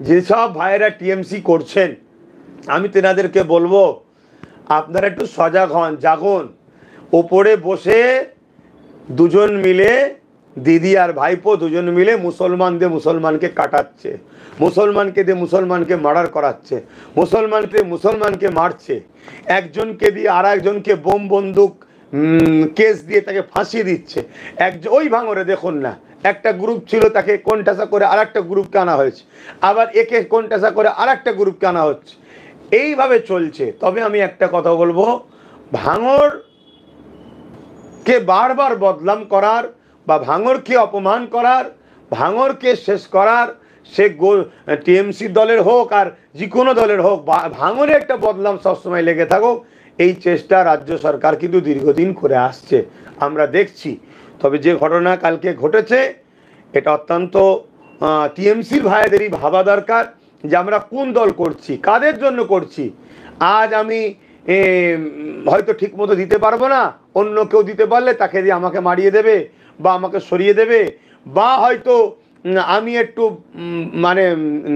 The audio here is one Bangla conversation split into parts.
যেসব ভাইয়েরা টিএমসি করছেন আমি তেনাদেরকে বলবো আপনারা একটু সজাগ হন, জাগুন। ওপরে বসে দুজন মিলে, দিদি আর ভাইপো দুজন মিলে মুসলমানকে কাটাচ্ছে, মুসলমানকে দিয়ে মুসলমানকে মার্ডার করাচ্ছে, মুসলমানকে মারছে, একজনকে দিয়ে আর একজনকে বোম বন্দুক কেস দিয়ে তাকে ফাঁসিয়ে দিচ্ছে। ওই ভাঙরে দেখুন না, একটা গ্রুপ ছিল তাকে কোণঠাসা করে আর একটা গ্রুপকে আনা হয়েছে, আবার একে কোণঠাসা করে আর একটা গ্রুপকে আনা হচ্ছে, এইভাবে চলছে। তবে আমি একটা কথা বলবো, ভাঙরকে বারবার বদনাম করার বা ভাঙরকে অপমান করার, ভাঙরকে শেষ করার, সে টিএমসি দলের হোক আর যে কোনো দলের হোক, ভাঙরে একটা বদনাম সবসময় লেগে থাকুক, এই চেষ্টা রাজ্য সরকার কিন্তু দীর্ঘদিন করে আসছে, আমরা দেখছি। তবে যে ঘটনা কালকে ঘটেছে এটা অত্যন্ত টিএমসির ভাইদেরই ভাবা দরকার যে আমরা কোন দল করছি, কাদের জন্য করছি। আজ আমি হয়তো ঠিক মতো দিতে পারবো না, অন্য কেউ দিতে পারলে তাকে দিয়ে আমাকে মারিয়ে দেবে বা আমাকে সরিয়ে দেবে, বা হয়তো আমি একটু মানে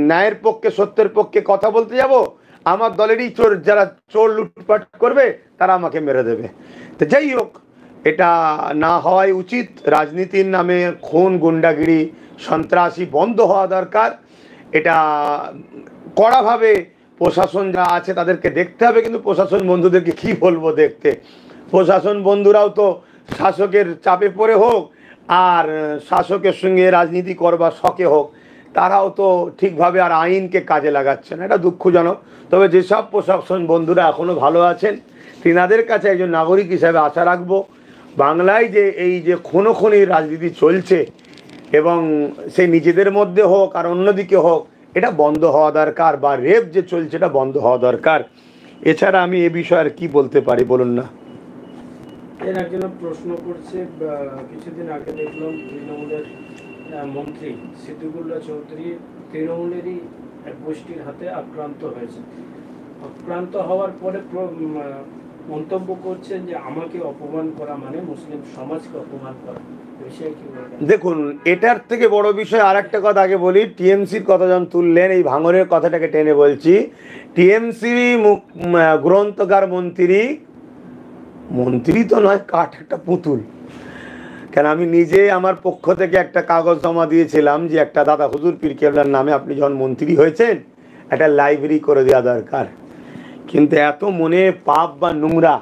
ন্যায়ের পক্ষে সত্যের পক্ষে কথা বলতে যাব, আমার দলেরই যারা চোর লুটপাট করবে তারা আমাকে মেরে দেবে। তো যাই হোক, এটা না হওয়াই উচিত। রাজনীতির নামে খুন, গুন্ডাগিরি, সন্ত্রাসী বন্ধ হওয়া দরকার। এটা কড়াভাবে প্রশাসন যা আছে তাদেরকে দেখতে হবে, কিন্তু প্রশাসন বন্ধুদেরকে কি বলবো দেখতে, প্রশাসন বন্ধুরাও তো শাসকের চাপে পড়ে হোক আর শাসকের সঙ্গে রাজনীতি করবার শখে হোক, তারাও তো ঠিকভাবে আর আইনকে কাজে লাগাচ্ছে না, এটা দুঃখজনক। তবে যেসব প্রশাসন বন্ধুরা এখনও ভালো আছেন তেনাদের কাছে একজন নাগরিক হিসাবে আশা রাখবো, বাংলায় যে এই যে খুনোখুনির রাজনীতি চলছে এবং সে নিজেদের মধ্যে হোক আর অন্যদিকে হোক, এটা বন্ধ হওয়া দরকার, বা রেপ যে চলছে এটা বন্ধ হওয়া দরকার। এছাড়া আমি এ বিষয়ে আর কি বলতে পারি বলুন না। এর একজন প্রশ্ন করছে, কিছুদিন আগে দেখলাম তৃণমূলের মন্ত্রী সিদ্দিকুল্লাহ চৌধুরী তৃণমূলেরই এক গোষ্ঠীর হাতে আক্রান্ত হয়েছে। আক্রান্ত হওয়ার পরে মন্তব্য করছেন যে আমাকে অপমান করা মানে মুসলিম সমাজকে অপমান করা। দেখুন, এটার থেকে বড় বিষয় আর একটা কথা আগে বলি। টিএমসির কথা যখন তুললেন, এই ভাঙরের কথাটাকে টেনে বলছি। টিএমসি গ্রন্থকার মন্ত্রী তো নয়, কাঠ একটা পুতুল। কেন, আমি নিজে আমার পক্ষ থেকে একটা কাগজ জমা দিয়েছিলাম যে একটা দাদা হুজুর পীর কেবলার নামে আপনি যখন মন্ত্রী হয়েছেন একটা লাইব্রেরি করে দেওয়া দরকার। কিন্তু এত মনে পাপ বা নোংরা